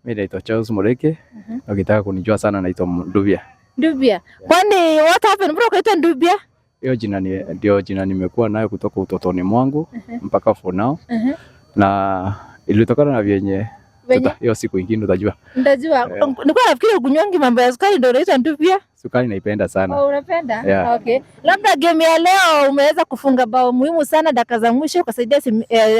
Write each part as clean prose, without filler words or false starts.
Mimi naitwa Charles Mureke. Ukitaka kunijua sana naitwa Ndubia. Ndubia. Kwani what happened bro ukaitwa Ndubia? Hiyo jina ndio jina nimekuwa nayo kutoka utotoni mwangu mpaka for now. Na ilitokana na vyenye hiyo siku nyingine utajua. Ndajua. Nilikuwa nafikiri ukunywangi mambo ya sukari ndio unaitwa Ndubia. Sukari naipenda sana. Oh, unapenda? Yeah. Okay. Labda game ya leo umeweza kufunga bao muhimu sana dakika za mwisho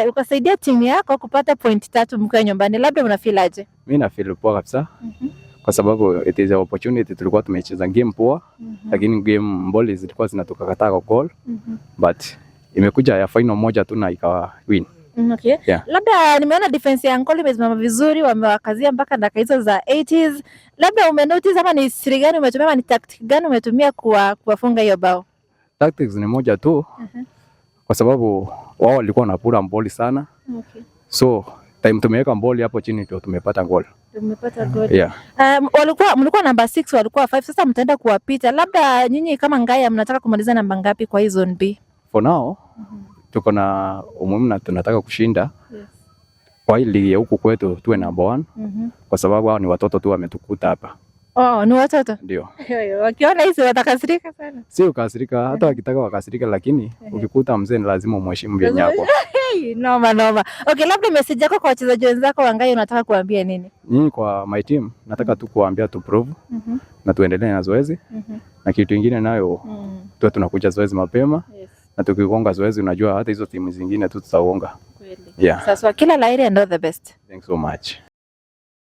ukasaidia timu yako kupata point 3 mkiwa nyumbani. Labda una feel aje? Mimi na feel poa kabisa. Kwa sababu it is an opportunity, tulikuwa tumecheza game poa, lakini game ball zilikuwa zinatoka kataa goal. But imekuja ya final moja tu na ikawa win. Okay. Yeah. Labda nimeona defense ya Ankole imesimama vizuri, wamewakazia mpaka dakika hizo za 80s. Labda umenotice ama ni siri gani umetumia ama ni tactic gani umetumia kuwafunga hiyo bao? Tactics ni moja tu. Kwa sababu wao walikuwa wanapura mboli sana. Okay. So time tumeweka mboli hapo chini ndio tumepata goal. Tumepata goal. Yeah. Mlikuwa number 6, walikuwa 5. Sasa mtaenda kuwapita. Labda nyinyi kama Ngaya mnataka kumaliza namba ngapi kwa hii zone B? For now, tuko na umuhimu na tunataka kushinda. Yes. Kwa hii ligi ya huku kwetu tuwe number 1. Kwa sababu hao ni watoto tu wametukuta hapa. Oh, ni watoto? Ndio. Wakiona hizi watakasirika sana. Sio kasirika, hata wakitaka wakasirika, lakini ukikuta mzee ni lazima umheshimu vyenye hapo. Noma. Okay, labda message yako kwa wachezaji wenzako wa Ngaya unataka kuambia nini? Nyinyi kwa my team nataka tu kuambia tu prove na tuendelee na zoezi. Na kitu kingine nayo tuwe tunakuja zoezi mapema. Yes. Na tukigonga zoezi unajua hata hizo timu zingine tu tutaonga. Kweli. Yeah. Sasa kila laheri and all the best. Thanks so much.